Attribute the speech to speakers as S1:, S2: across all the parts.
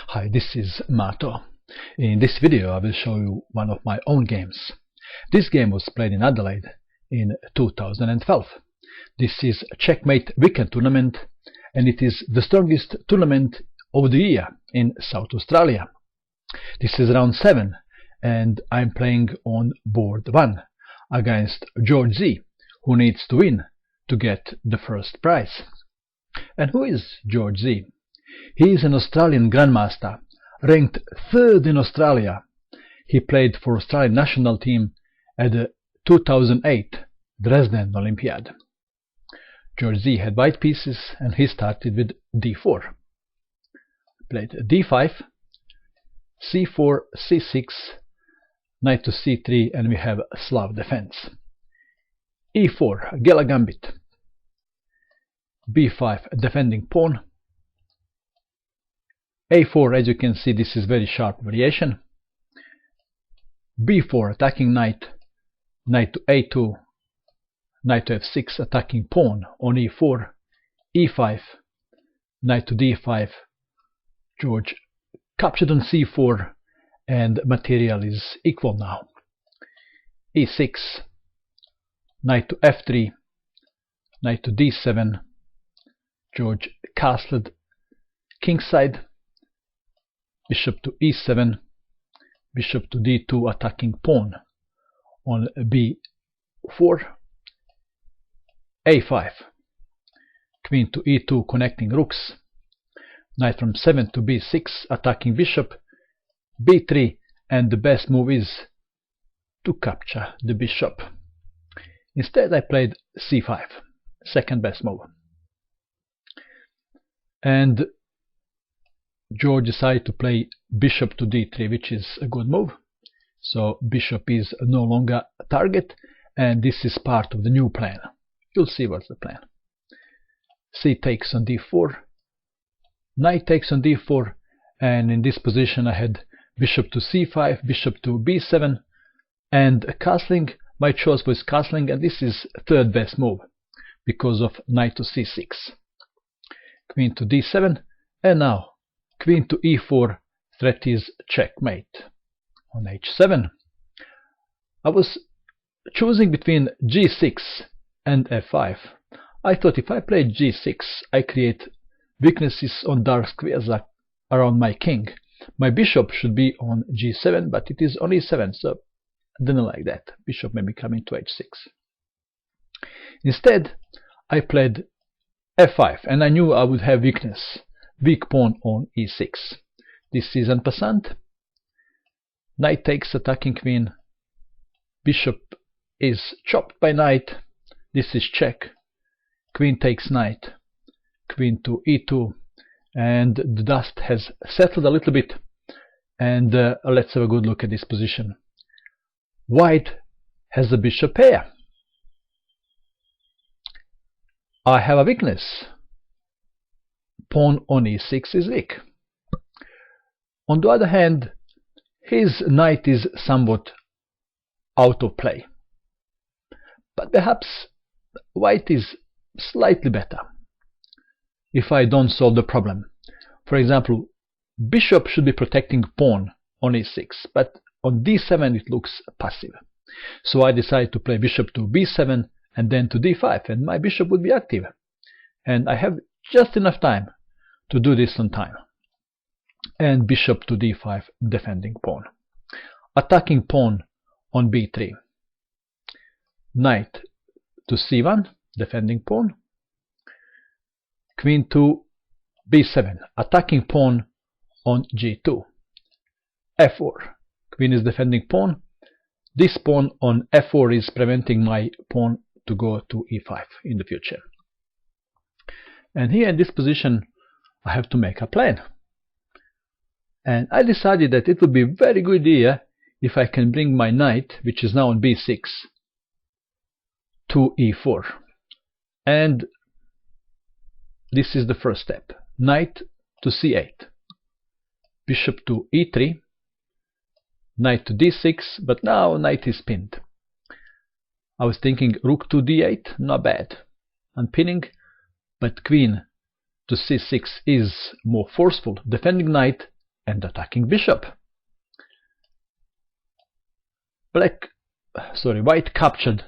S1: Hi, this is Mato. In this video I will show you one of my own games. This game was played in Adelaide in 2012. This is a Checkmate Weekend Tournament and it is the strongest tournament of the year in South Australia. This is round 7 and I'm playing on board 1 against George Z, who needs to win to get the first prize. And who is George Z? He is an Australian Grandmaster, ranked 3rd in Australia. He played for Australian national team at the 2008 Dresden Olympiad. George Z had white pieces and he started with d4. Played d5, c4, c6, knight to c3, and we have Slav defense. e4, Gela Gambit. b5, defending pawn. a4, as you can see, this is very sharp variation. b4, attacking knight, knight to a2, knight to f6, attacking pawn on e4, e5, knight to d5. George captured on c4 and material is equal now. e6, knight to f3, knight to d7. George castled kingside, bishop to e7, bishop to d2, attacking pawn on b4, a5, queen to e2, connecting rooks, knight from 7 to b6, attacking bishop, b3, and the best move is to capture the bishop. Instead I played c5, second best move. And George decided to play bishop to d3, which is a good move. So bishop is no longer a target, and this is part of the new plan. You'll see what's the plan. C takes on d4, knight takes on d4, and in this position I had bishop to c5, bishop to b7, and castling. My choice was castling, and this is third best move because of knight to c6, queen to d7, and now queen to e4, threat is checkmate. On h7 I was choosing between g6 and f5. I thought if I play g6 I create weaknesses on dark squares around my king. My bishop should be on g7, but it is on e7, so I didn't like that. Bishop may be coming to h6. Instead I played f5 and I knew I would have weakness. Weak pawn on e6. This is en passant. Knight takes, attacking queen. Bishop is chopped by knight. This is check. Queen takes knight. Queen to e2. And the dust has settled a little bit. And let's have a good look at this position. White has the bishop pair. I have a weakness. Pawn on e6 is weak. On the other hand, his knight is somewhat out of play. But perhaps white is slightly better if I don't solve the problem. For example, bishop should be protecting pawn on e6, but on d7 it looks passive. So I decided to play bishop to b7 and then to d5, and my bishop would be active. And I have just enough time to do this on time. And bishop to d5, defending pawn. Attacking pawn on b3. Knight to c1, defending pawn. Queen to b7, attacking pawn on g2. f4, queen is defending pawn. This pawn on f4 is preventing my pawn to go to e5 in the future. And here in this position I have to make a plan. And I decided that it would be a very good idea if I can bring my knight, which is now on b6, to e4. And this is the first step. Knight to c8, bishop to e3, knight to d6, but now knight is pinned. I was thinking rook to d8, not bad, unpinning, but queen to c6 is more forceful. Defending knight and attacking bishop. White captured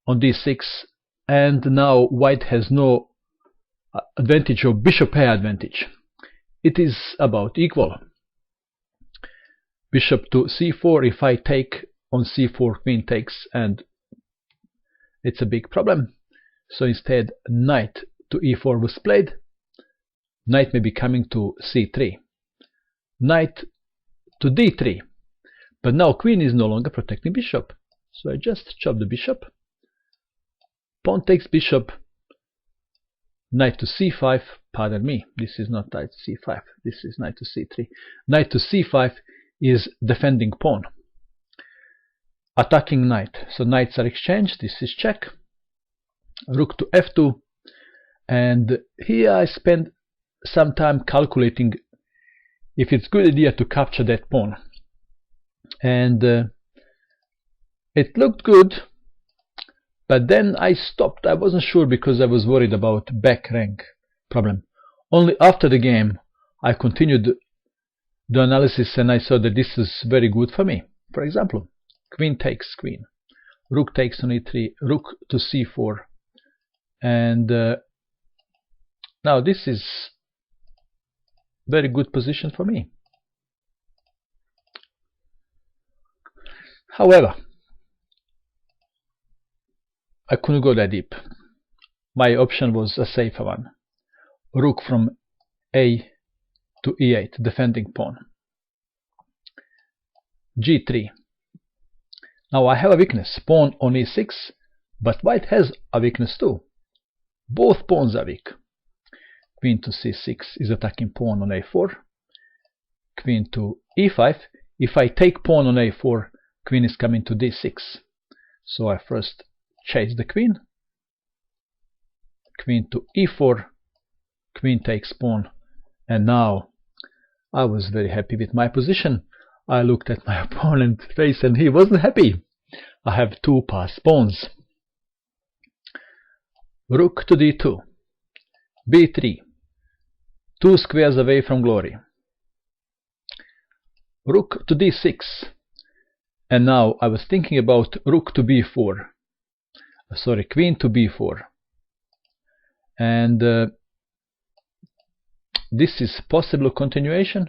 S1: on d6, and now white has no advantage of bishop pair advantage. It is about equal. Bishop to c4. If I take on c4, queen takes, and it's a big problem. So instead, knight to e4 was played. Knight may be coming to c3. Knight to d3. But now queen is no longer protecting bishop. So I just chop the bishop. Pawn takes bishop. Knight to c5. Pardon me, this is not knight to c5. This is knight to c3. Knight to c5 is defending pawn. Attacking knight. So knights are exchanged. This is check. Rook to f2. And here I spend some time calculating if it's a good idea to capture that pawn. And it looked good, but then I stopped. I wasn't sure because I was worried about back rank problem. Only after the game I continued the analysis and I saw that this is very good for me. For example, queen takes queen, rook takes on e3, rook to c4, and now this is very good position for me. However, I couldn't go that deep. My option was a safer one. Rook from a to e8, defending pawn. g3. Now I have a weakness, pawn on e6, but white has a weakness too. Both pawns are weak. Queen to c6 is attacking pawn on a4. Queen to e5. If I take pawn on a4, queen is coming to d6. So I first chase the queen. Queen to e4. Queen takes pawn. And now I was very happy with my position. I looked at my opponent's face and he wasn't happy. I have two passed pawns. Rook to d2. b3. 2 squares away from glory. Rook to d6. And now I was thinking about rook to b4. Sorry, queen to b4. And this is possible continuation.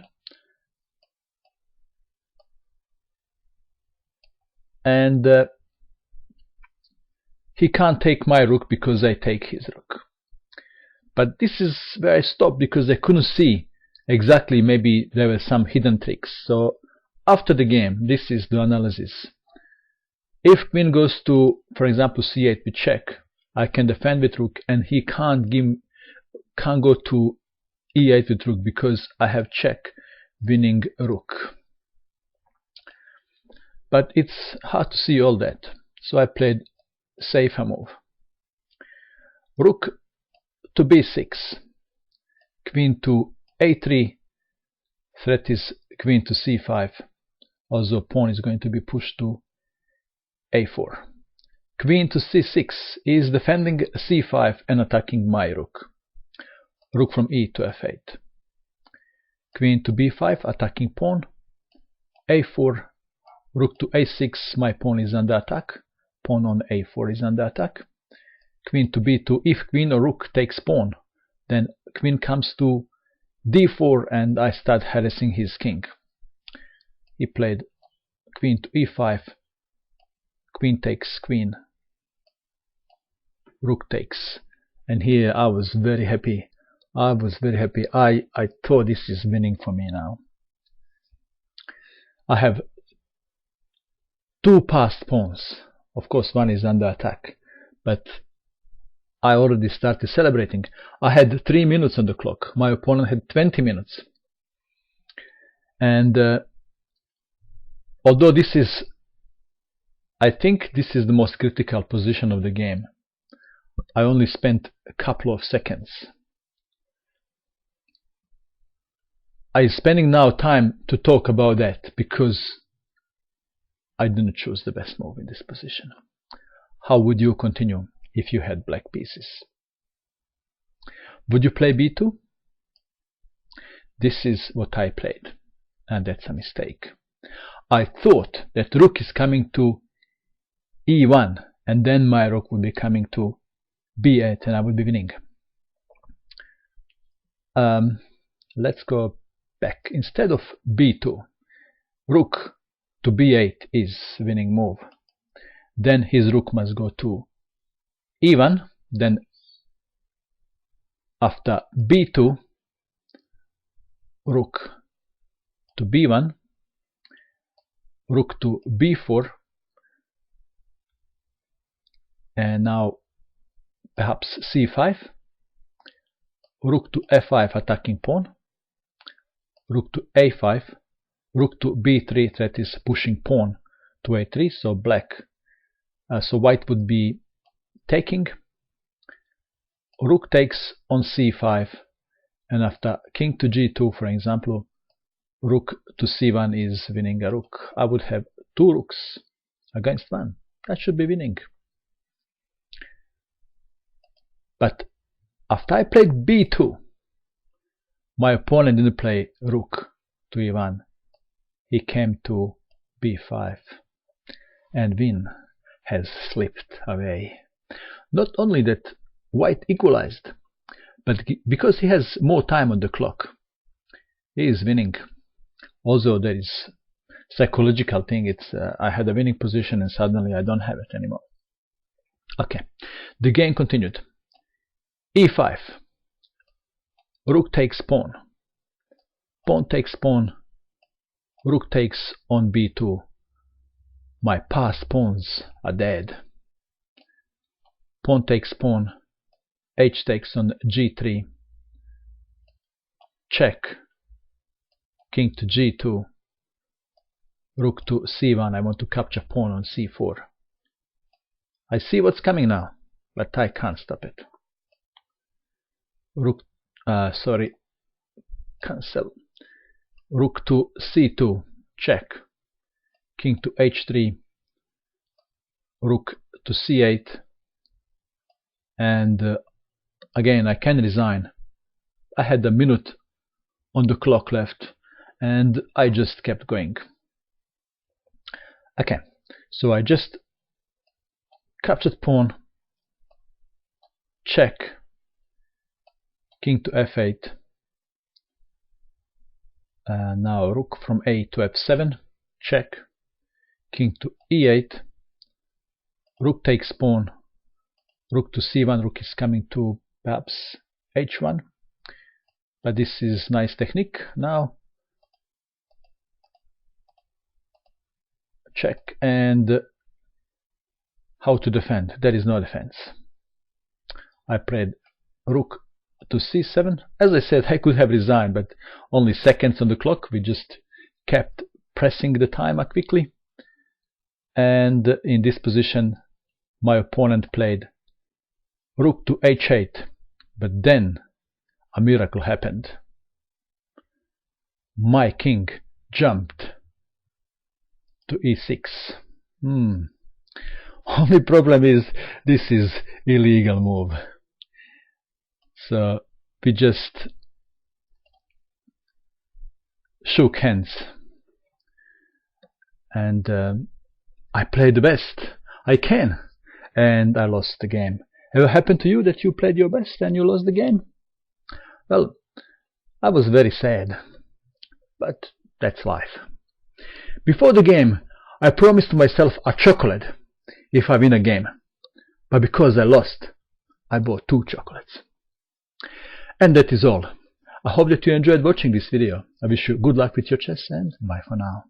S1: And he can't take my rook because I take his rook. But this is where I stopped because I couldn't see exactly, maybe there were some hidden tricks. So after the game, this is the analysis. If queen goes to, for example, c8 with check, I can defend with rook, and he can't go to e8 with rook because I have check winning rook. But it's hard to see all that, so I played safer move. Rook to b6, queen to a3, threat is queen to c5, also pawn is going to be pushed to a4. Queen to c6 is defending c5 and attacking my rook. Rook from e to f8. Queen to b5, attacking pawn. a4, rook to a6, my pawn is under attack. Pawn on a4 is under attack. Queen to b2, if queen or rook takes pawn, then queen comes to d4 and I start harassing his king. He played queen to e5, queen takes queen, rook takes, and here I was very happy. I thought this is winning for me now. I have two passed pawns. Of course, one is under attack, but I already started celebrating. I had 3 minutes on the clock. My opponent had 20 minutes. And although this is, I think this is the most critical position of the game, I only spent a couple of seconds. I'm spending now time to talk about that because I didn't choose the best move in this position. How would you continue if you had black pieces? Would you play b2? This is what I played, and that's a mistake. I thought that rook is coming to e1, and then my rook would be coming to b8, and I would be winning. Let's go back. Instead of b2, rook to b8 is winning move. Then his rook must go to e1. Then after b2, rook to b1, rook to b4, and now perhaps c5, rook to f5 attacking pawn, rook to a5, rook to b3, that is pushing pawn to a3, so so white would be taking, rook takes on c5, and after king to g2, for example, rook to c1 is winning a rook. I would have two rooks against one. That should be winning. But after I played b2, my opponent didn't play rook to e1. He came to b5, and win has slipped away. Not only that white equalized, but because he has more time on the clock, he is winning. Also, there is psychological thing. It's I had a winning position and suddenly I don't have it anymore. Okay, the game continued. e5, rook takes pawn, pawn takes pawn, rook takes on b2. My passed pawns are dead. Pawn takes pawn, h takes on g3, check, king to g2, rook to c1. I want to capture pawn on c4. I see what's coming now, but I can't stop it. Rook, cancel. Rook to c2, check, king to h3, rook to c8, and again I can resign. I had a minute on the clock left and I just kept going. Okay, so I just captured pawn, check, king to f8, now rook from a to f7, check, king to e8, rook takes pawn, rook to c1, rook is coming to perhaps h1, but this is nice technique. Now check, and how to defend? There is no defense. I played rook to c7. As I said, I could have resigned, but only seconds on the clock. We just kept pressing the timer quickly, and in this position my opponent played rook to h8, but then a miracle happened. My king jumped to e6. Only problem is this is illegal move. So we just shook hands, and I played the best I can, and I lost the game. Ever happened to you that you played your best and you lost the game? Well, I was very sad, but that's life. Before the game, I promised myself a chocolate if I win a game, but because I lost, I bought 2 chocolates. And that is all. I hope that you enjoyed watching this video. I wish you good luck with your chess, and bye for now.